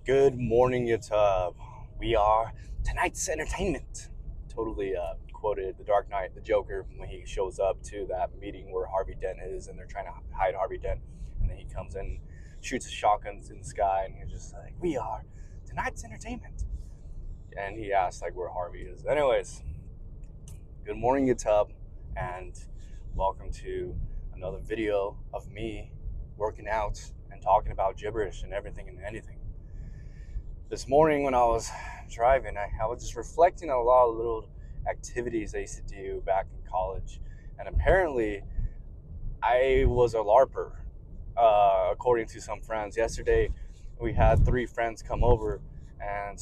Good morning, YouTube. We are tonight's entertainment. Totally quoted The Dark Knight, the Joker, when he shows up to that meeting where Harvey Dent is, and they're trying to hide Harvey Dent, and then he comes in, shoots his shotguns in the sky, and he's just like, "We are tonight's entertainment." And he asks like where Harvey is. Anyways, good morning, YouTube, and welcome to another video of me working out and talking about gibberish and everything and anything. This morning when I was driving, I was just reflecting on a lot of little activities I used to do back in college. And apparently, I was a LARPer, according to some friends. Yesterday, we had 3 friends come over, and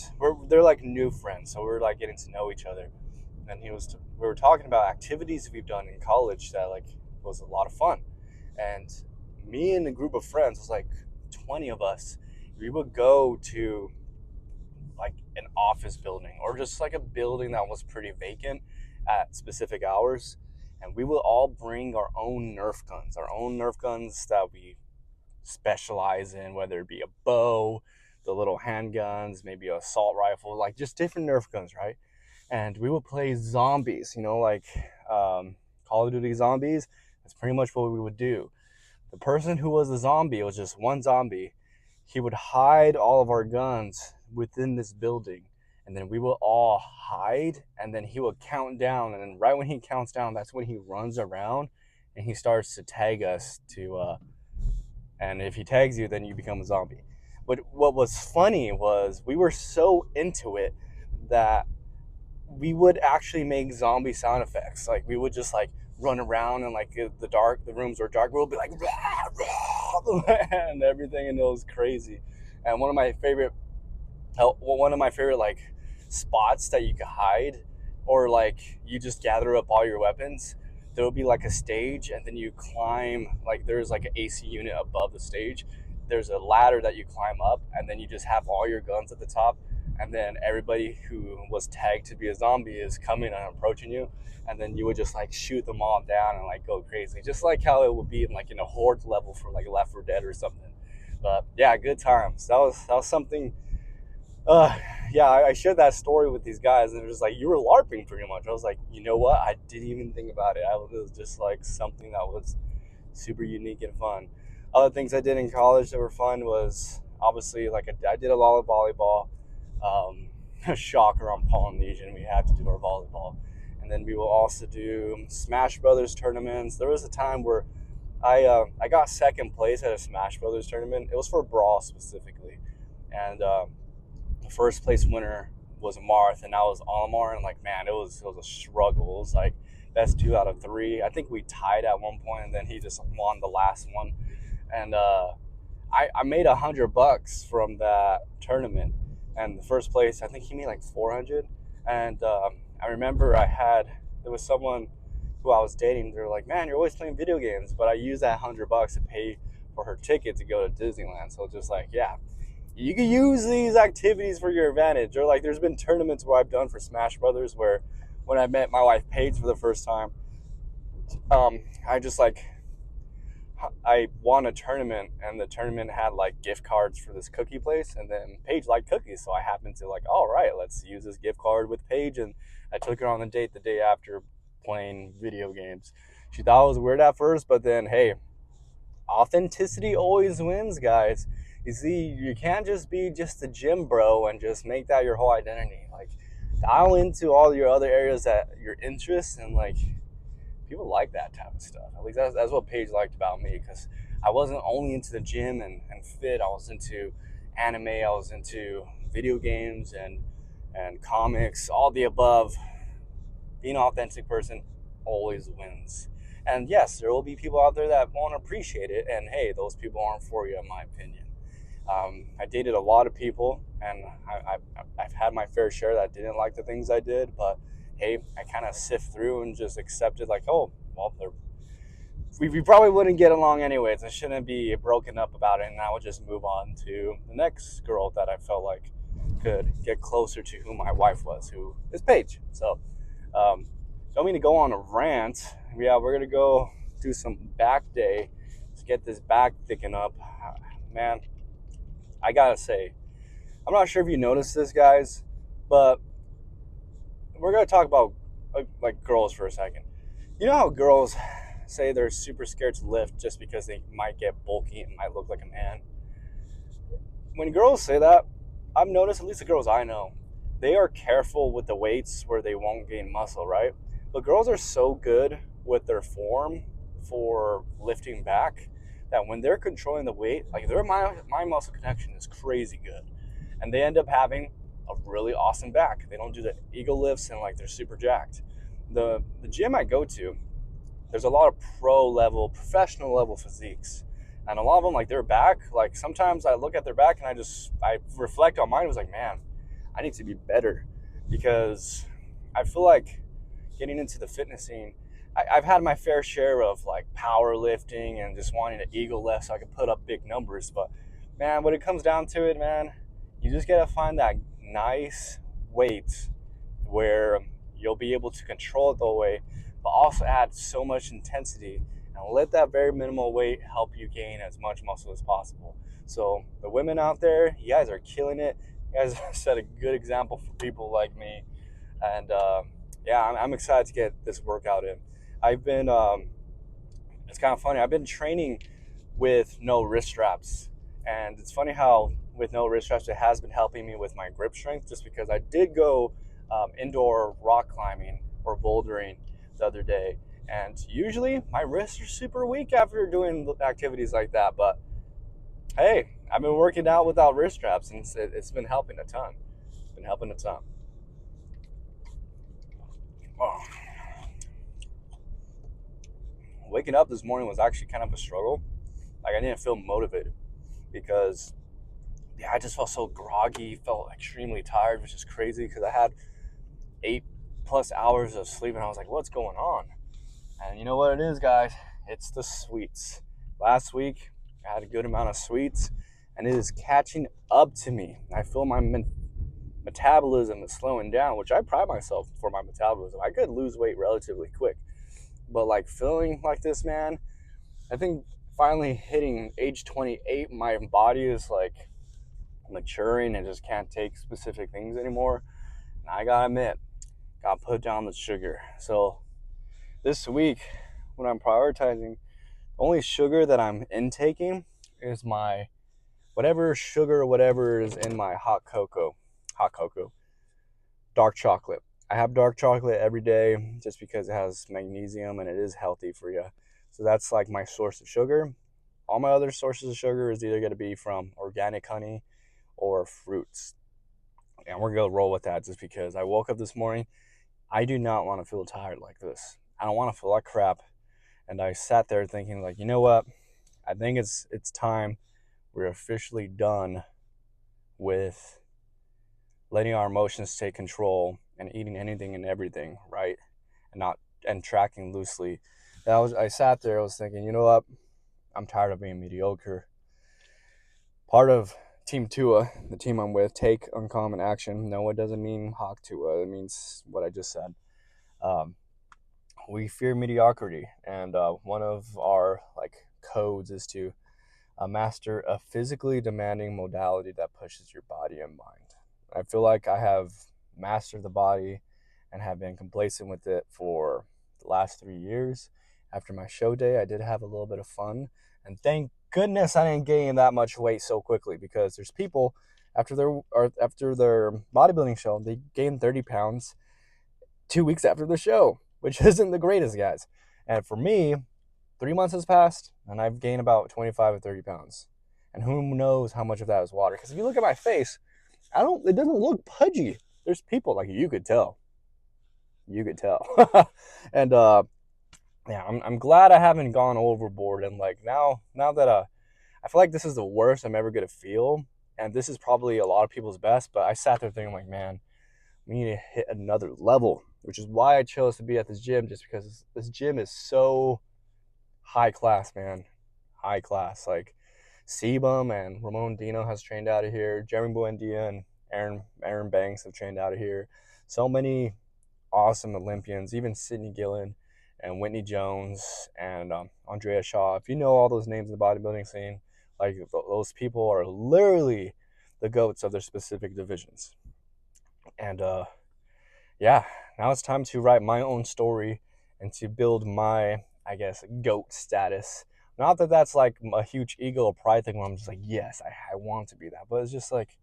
they're like new friends, so we're like getting to know each other. And we were talking about activities we've done in college that like was a lot of fun. And me and a group of friends, was like 20 of us, we would go to like an office building or just like a building that was pretty vacant at specific hours, and we will all bring our own Nerf guns that we specialize in, whether it be a bow, the little handguns, maybe an assault rifle, like just different Nerf guns, right? And we will play zombies, like Call of Duty zombies. That's pretty much what we would do. The person who was the zombie, it was just one zombie, he would hide all of our guns within this building, and then we will all hide, and then he will count down, and then right when he counts down, that's when he runs around and he starts to tag us and if he tags you, then you become a zombie. But what was funny was we were so into it that we would actually make zombie sound effects. Like we would just like run around, and like the rooms were dark, we'll be like rah, rah, and everything, and it was crazy. And one of my favorite like spots that you could hide, or like you just gather up all your weapons, there will be like a stage, and then you climb, like there's like an AC unit above the stage, there's a ladder that you climb up, and then you just have all your guns at the top, and then everybody who was tagged to be a zombie is coming and approaching you, and then you would just like shoot them all down and like go crazy, just like how it would be in a horde level for like Left 4 Dead or something. But yeah, good times. That was something. Yeah, I shared that story with these guys, and it was like, you were LARPing pretty much. I was like, you know what? I didn't even think about it. It was just like something that was super unique and fun. Other things I did in college that were fun was obviously like I did a lot of volleyball. Shocker on Polynesian, we had to do our volleyball, and then we will also do Smash Brothers tournaments. There was a time where I got second place at a Smash Brothers tournament. It was for Brawl specifically, and the first place winner was Marth, and I was Almar, and like, man, it was a struggle. It was like best 2 out of 3. I think we tied at one point, and then he just won the last one. And I made $100 from that tournament, and the first place, I think he made like 400. And I remember there was someone who I was dating. They were like, "Man, you're always playing video games," but I used that $100 to pay for her ticket to go to Disneyland. So just like, yeah, you can use these activities for your advantage. Or like, there's been tournaments where I've done for Smash Brothers where when I met my wife Paige for the first time, I won a tournament, and the tournament had like gift cards for this cookie place, and then Paige liked cookies, so I happened to like, all right, let's use this gift card with Paige, and I took her on the date the day after playing video games. She thought it was weird at first, but then hey, authenticity always wins, guys. You see, you can't just be just a gym bro and just make that your whole identity. Like, dial into all your other areas that your interests, and like, people like that type of stuff. At least that's what Paige liked about me, because I wasn't only into the gym and fit. I was into anime. I was into video games and comics, all the above. Being an authentic person always wins. And yes, there will be people out there that won't appreciate it, and hey, those people aren't for you, in my opinion. I dated a lot of people, and I've had my fair share that didn't like the things I did, but hey, I kind of sift through and just accepted like, oh, well, we probably wouldn't get along anyways. I shouldn't be broken up about it, and I would just move on to the next girl that I felt like could get closer to who my wife was, who is Paige. So, don't mean to go on a rant. Yeah, we're gonna go do some back day to get this back thicken up. Man, I gotta say, I'm not sure if you noticed this, guys, but we're gonna talk about like girls for a second. You know how girls say they're super scared to lift just because they might get bulky and might look like a man? When girls say that, I've noticed, at least the girls I know, they are careful with the weights where they won't gain muscle, right? But girls are so good with their form for lifting back that when they're controlling the weight, like their mind muscle connection is crazy good. And they end up having a really awesome back. They don't do the ego lifts and like they're super jacked. The gym I go to, there's a lot of pro level, professional level physiques. And a lot of them, like their back, like sometimes I look at their back and I reflect on mine. It was like, man, I need to be better because I feel like getting into the fitness scene, I've had my fair share of like powerlifting and just wanting to ego lift so I could put up big numbers. But man, when it comes down to it, man, you just gotta find that nice weight where you'll be able to control it the way, but also add so much intensity and let that very minimal weight help you gain as much muscle as possible. So the women out there, you guys are killing it. You guys set a good example for people like me, and yeah, I'm excited to get this workout in. I've been, it's kind of funny. I've been training with no wrist straps, and it's funny how with no wrist straps it has been helping me with my grip strength. Just because I did go indoor rock climbing or bouldering the other day, and usually my wrists are super weak after doing activities like that. But hey, I've been working out without wrist straps, and it's been helping a ton. It's been helping a ton. Oh. Waking up this morning was actually kind of a struggle. Like I didn't feel motivated because yeah, I just felt so groggy, felt extremely tired, which is crazy because I had 8+ hours of sleep and I was like, what's going on? And you know what it is, guys? It's the sweets. Last week, I had a good amount of sweets and it is catching up to me. I feel my metabolism is slowing down, which I pride myself for my metabolism. I could lose weight relatively quick. But like feeling like this, man, I think finally hitting age 28, my body is like maturing and just can't take specific things anymore. And I gotta admit, gotta put down the sugar. So this week, when I'm prioritizing, the only sugar that I'm intaking is my whatever is in my hot cocoa, dark chocolate. I have dark chocolate every day just because it has magnesium and it is healthy for you. So that's like my source of sugar. All my other sources of sugar is either going to be from organic honey or fruits. And we're going to roll with that just because I woke up this morning. I do not want to feel tired like this. I don't want to feel like crap. And I sat there thinking like, you know what? I think it's time we're officially done with letting our emotions take control and eating anything and everything, right? And tracking loosely. I sat there, I was thinking, you know what? I'm tired of being mediocre. Part of Team Tua, the team I'm with, take uncommon action. No, it doesn't mean Hawk Tua. It means what I just said. We fear mediocrity, and one of our codes is to master a physically demanding modality that pushes your body and mind. I feel like I have mastered the body and have been complacent with it for the last 3 years. After my show day, I did have a little bit of fun, and thank goodness I didn't gain that much weight so quickly, because there's people after their bodybuilding show, they gain 30 pounds 2 weeks after the show, which isn't the greatest, guys. And for me, 3 months has passed and I've gained about 25 or 30 pounds. And who knows how much of that is water? Because if you look at my face, it doesn't look pudgy. There's people like you could tell. And yeah, I'm glad I haven't gone overboard. And like now that I feel like this is the worst I'm ever gonna feel, and this is probably a lot of people's best. But I sat there thinking like, man, we need to hit another level, which is why I chose to be at this gym, just because this gym is so high class, man. High class. Like Sebum and Ramon Dino has trained out of here. Jeremy Buendia and Aaron Banks have trained out of here. So many awesome Olympians, even Sydney Gillen and Whitney Jones and Andrea Shaw. If you know all those names in the bodybuilding scene, like those people are literally the GOATs of their specific divisions. And yeah, now it's time to write my own story and to build my, I guess, GOAT status. Not that that's like a huge ego or pride thing where I'm just like, yes, I want to be that. But it's just like,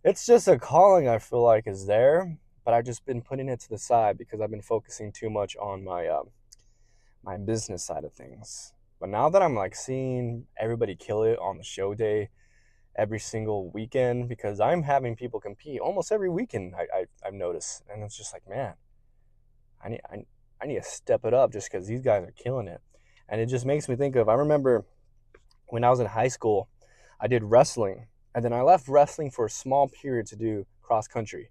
it's just a calling I feel like is there. But I've just been putting it to the side because I've been focusing too much on my business side of things. But now that I'm like seeing everybody kill it on the show day every single weekend, because I'm having people compete almost every weekend, I've noticed. And it's just like, man, I need to step it up just because these guys are killing it. And it just makes me think of, I remember when I was in high school, I did wrestling. And then I left wrestling for a small period to do cross country.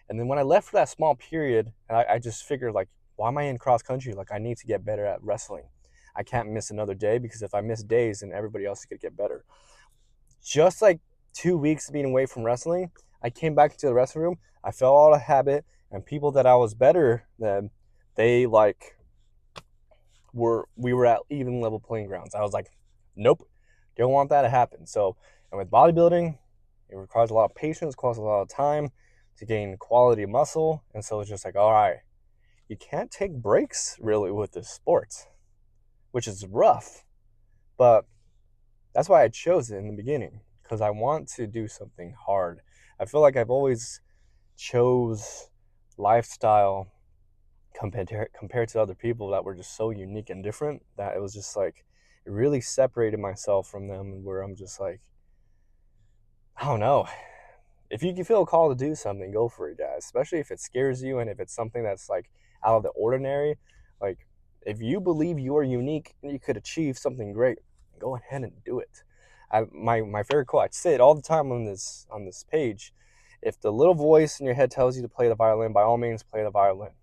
And then when I left for that small period, I just figured, like, why am I in cross country? Like, I need to get better at wrestling. I can't miss another day, because if I miss days, then everybody else is going to get better. Just like 2 weeks being away from wrestling, I came back into the wrestling room. I fell out of habit, and people that I was better than, they like we were at even level playing grounds. I was like, nope, don't want that to happen. So, and with bodybuilding, it requires a lot of patience, costs a lot of time to gain quality muscle. And so it's just like, all right, you can't take breaks really with this sport, which is rough. But that's why I chose it in the beginning, because I want to do something hard. I feel like I've always chose lifestyle compared to other people that were just so unique and different, that it was just like, it really separated myself from them, where I'm just like, I don't know. If you can feel called to do something, go for it, guys. Especially if it scares you and if it's something that's like out of the ordinary. Like, if you believe you are unique and you could achieve something great, go ahead and do it. My favorite quote, I say it all the time on this page. If the little voice in your head tells you to play the violin, by all means play the violin.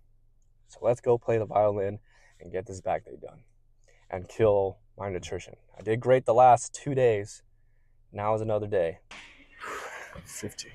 So let's go play the violin and get this back day done and kill my nutrition. I did great the last 2 days. Now is another day. 50.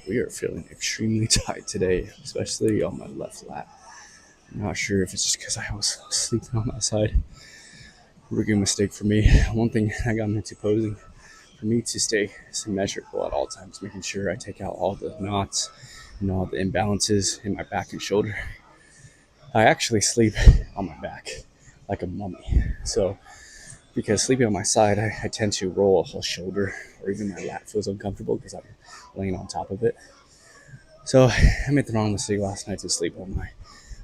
We are feeling extremely tight today, especially on my left lat. I'm not sure if it's just because I was sleeping on that side. Rookie mistake for me. One thing I got into posing, for me to stay symmetrical at all times, making sure I take out all the knots and all the imbalances in my back and shoulder. I actually sleep on my back like a mummy. So, because sleeping on my side, I tend to roll a whole shoulder, or even my lat feels uncomfortable because I'm laying on top of it. So I made the wrong mistake last night to sleep on my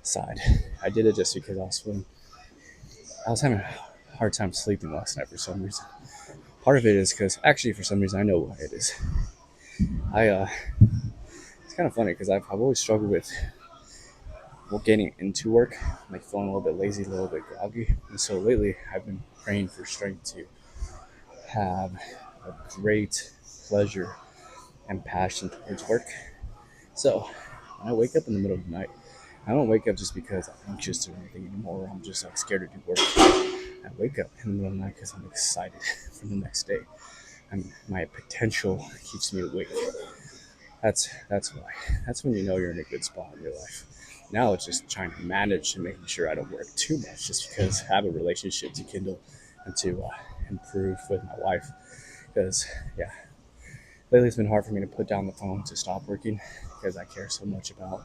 side. I did it just because I was having a hard time sleeping last night for some reason. Part of it is because, actually, for some reason, I know why it is. It's kind of funny because I've always struggled with getting into work, like feeling a little bit lazy, a little bit groggy. And so lately, I've been praying for strength to have a great pleasure and passion towards work. So when I wake up in the middle of the night, I don't wake up just because I'm anxious or anything anymore. I'm just like scared to do work. I wake up in the middle of the night because I'm excited for the next day. And my potential keeps me awake. That's why. That's when you know you're in a good spot in your life. Now it's just trying to manage and making sure I don't work too much, just because I have a relationship to kindle and to improve with my wife. Because, yeah, lately it's been hard for me to put down the phone to stop working because I care so much about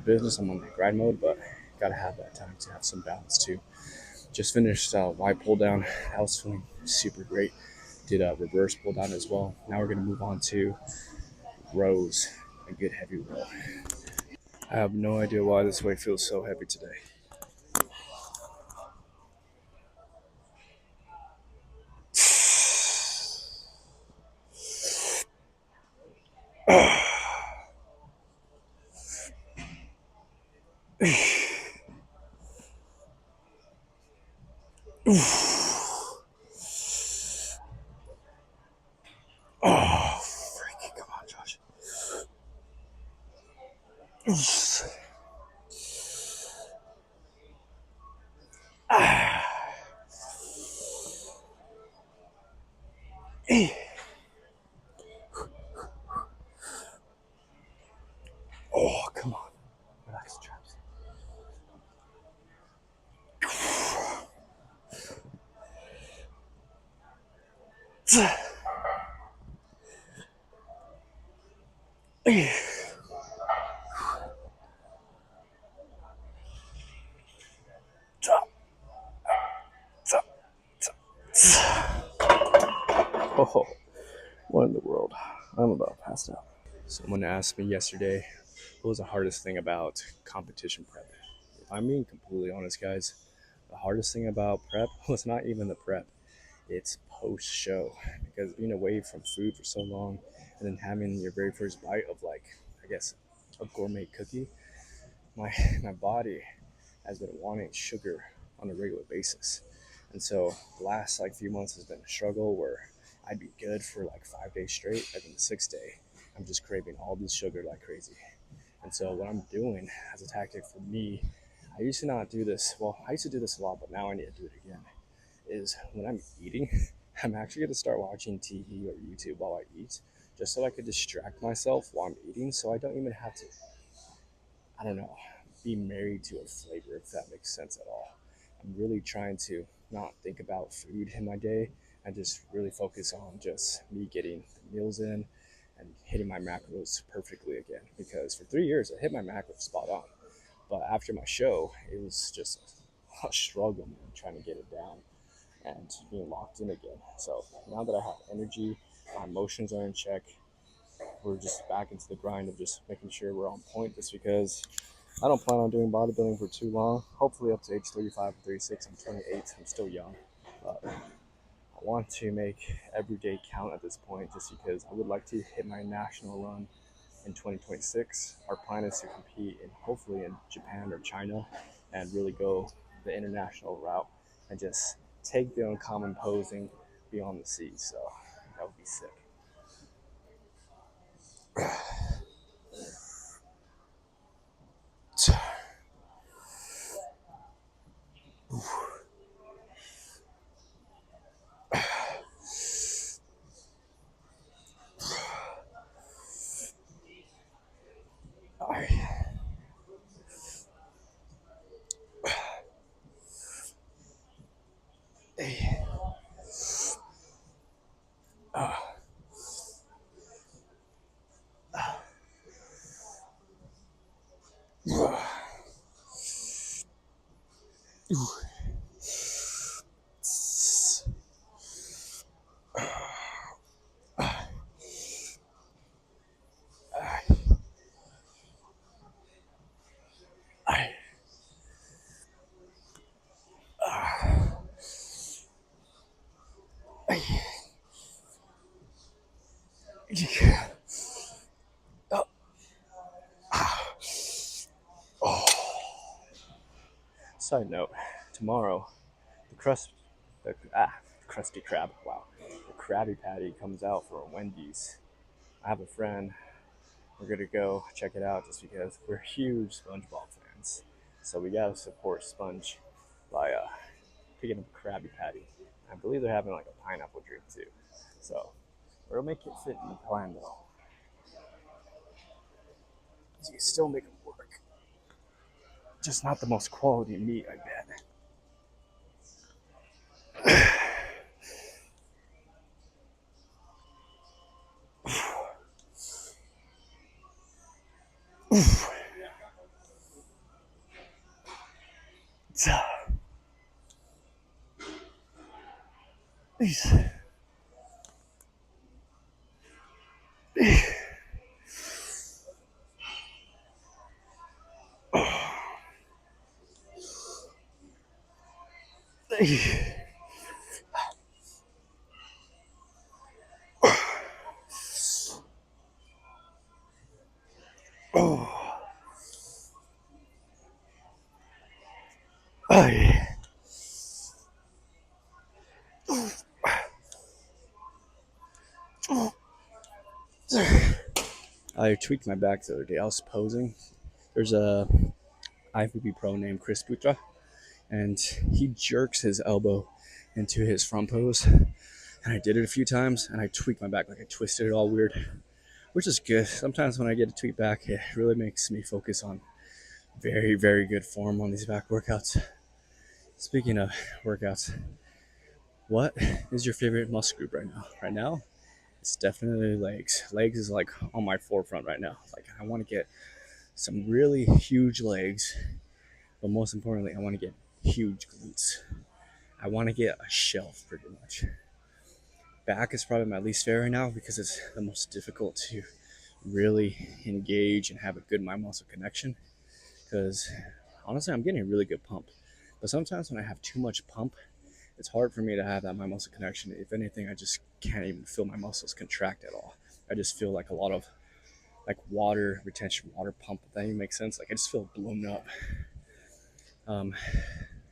business. I'm on my grind mode, but gotta have that time to have some balance too. Just finished wide pull down. That was feeling super great. Did a reverse pull down as well. Now we're gonna move on to rows, a good heavy row. I have no idea why this weight feels so heavy today. Oh, freaking come on, Josh. Oh, come on. Relax, traps. Oh, what in the world? I'm about passed out. Someone asked me yesterday, what was the hardest thing about competition prep? If I'm being completely honest, guys, the hardest thing about prep was not even the prep. It's post show, because being away from food for so long and then having your very first bite of, like, I guess, a gourmet cookie, my my body has been wanting sugar on a regular basis. And so the last like few months has been a struggle where I'd be good for like 5 days straight, and then the sixth day I'm just craving all this sugar like crazy. And so what I'm doing as a tactic for me, I used to not do this. Well, I used to do this a lot, but now I need to do it again. Is when I'm eating, I'm actually going to start watching TV or YouTube while I eat, just so I could distract myself while I'm eating, so I don't even have to, I don't know, be married to a flavor, if that makes sense at all. I'm really trying to not think about food in my day and just really focus on just me getting the meals in and hitting my macros perfectly again. Because for 3 years, I hit my macros spot on. But after my show, it was just a struggle, man, trying to get it down and being locked in again. So now that I have energy, my emotions are in check, we're just back into the grind of just making sure we're on point, just because I don't plan on doing bodybuilding for too long. Hopefully up to age 35 or 36. I'm 28. I'm still young. But I want to make every day count at this point, just because I would like to hit my national run in 2026. Our plan is to compete in, hopefully in Japan or China, and really go the international route and just take the uncommon posing beyond the seas. So that would be sick. Side note: tomorrow, the the crusty crab. Wow, the Krabby Patty comes out for Wendy's. I have a friend. We're gonna go check it out just because we're huge SpongeBob fans. So we gotta support Sponge by picking up a Krabby Patty. I believe they're having like a pineapple drink too. So we'll make it fit in the plan though. So you can still make them work. Just not the most quality meat, I bet. I tweaked my back the other day. I was posing. There's a IFBB pro named Chris Putra, and he jerks his elbow into his front pose. And I did it a few times, and I tweaked my back, like I twisted it all weird, which is good. Sometimes when I get a tweak back, it really makes me focus on very, very good form on these back workouts. Speaking of workouts, what is your favorite muscle group right now? Right now, it's definitely legs. Legs is like on my forefront right now. Like I want to get some really huge legs, but most importantly, I want to get huge glutes. I want to get a shelf pretty much. Back is probably my least favorite right now because it's the most difficult to really engage and have a good mind muscle connection. Because honestly, I'm getting a really good pump. But sometimes when I have too much pump, it's hard for me to have that mind muscle connection. If anything, I just can't even feel my muscles contract at all. I just feel like a lot of like water retention, water pump. If that even makes sense. Like I just feel blown up.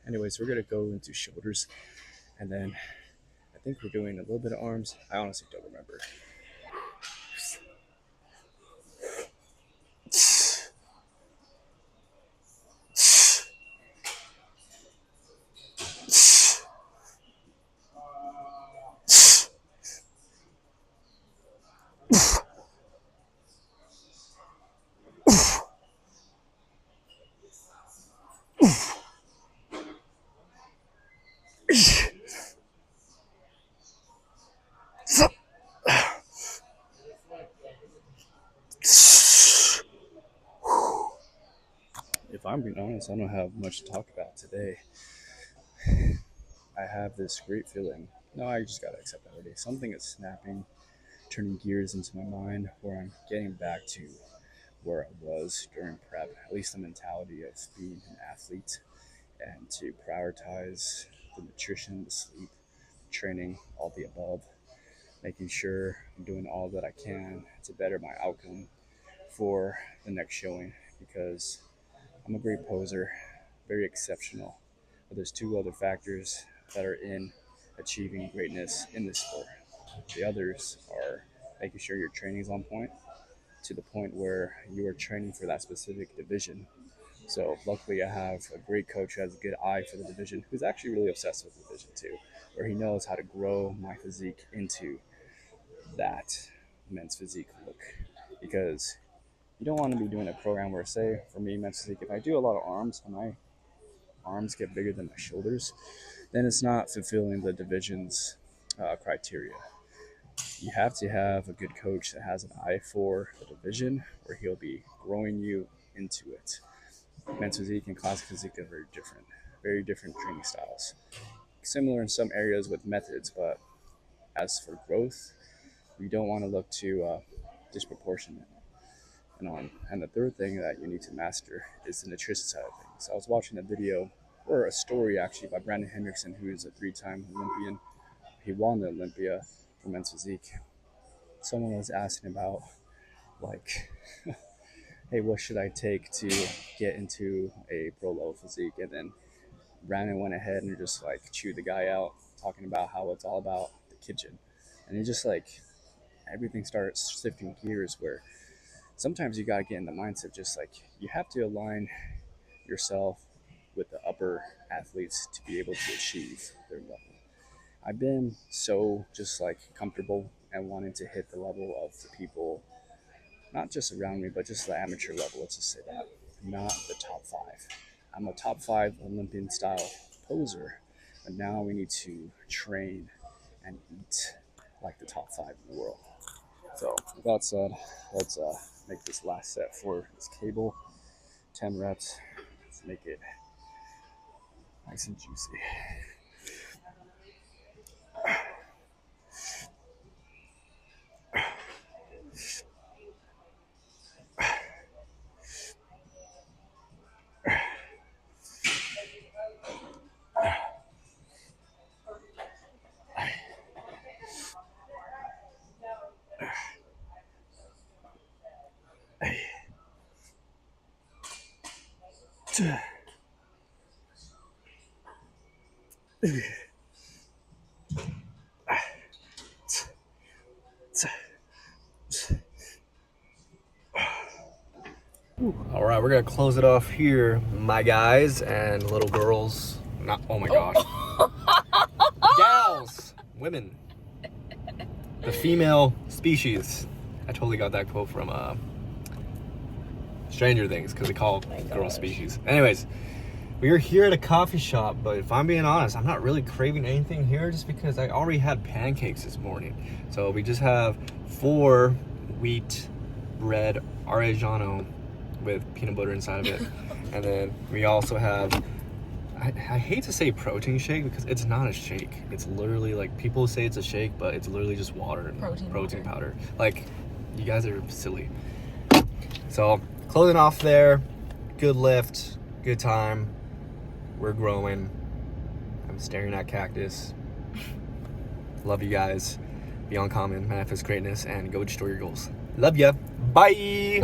Anyways, we're gonna go into shoulders, and then I think we're doing a little bit of arms. I honestly don't remember. If I'm being honest, I don't have much to talk about today. I have this great feeling. No, I just gotta accept that already. Something is snapping, turning gears into my mind where I'm getting back to where I was during prep, at least the mentality of being an athlete and to prioritize the nutrition, the sleep, training, all the above, making sure I'm doing all that I can to better my outcome for the next showing because I'm a great poser, very exceptional. But there's two other factors that are in achieving greatness in this sport. The others are making sure your training is on point to the point where you are training for that specific division. So luckily I have a great coach who has a good eye for the division, who's actually really obsessed with the division too, where he knows how to grow my physique into that men's physique look. Because you don't want to be doing a program where, say, for me, men's physique, if I do a lot of arms and my arms get bigger than my shoulders, then it's not fulfilling the division's criteria. You have to have a good coach that has an eye for the division where he'll be growing you into it. Men's physique and classic physique are very different training styles. Similar in some areas with methods, but as for growth, you don't want to look too disproportionate. And the third thing that you need to master is the nutrition side of things. I was watching a video or a story actually by Brandon Hendrickson, who is a three-time Olympian. He won the Olympia for men's physique. Someone was asking about like, hey, what should I take to get into a pro level physique? And then Brandon went ahead and just like chewed the guy out, talking about how it's all about the kitchen. And he just like everything started shifting gears where sometimes you gotta get in the mindset just like you have to align yourself with the upper athletes to be able to achieve their level. I've been so just like comfortable and wanting to hit the level of the people, not just around me, but just the amateur level. Let's just say that, not the top five. I'm a top five Olympian style poser, but now we need to train and eat like the top five in the world. So with that said, let's make this last set for this cable. 10 reps. Let's make it nice and juicy. All right, we're gonna close it off here, my guys and little girls. Not, oh my gosh. Gals, women. The female species. I totally got that quote from Stranger Things, because they call girls species. Anyways, we are here at a coffee shop, but if I'm being honest, I'm not really craving anything here just because I already had pancakes this morning. So we just have 4 wheat bread Arellano with peanut butter inside of it. And then we also have, I hate to say protein shake because it's not a shake. It's literally like, people say it's a shake, but it's literally just water and protein powder. Like, you guys are silly. So closing off there, good lift, good time. We're growing. I'm staring at cactus. Love you guys. Be uncommon, manifest greatness, and go destroy your goals. Love ya. Bye.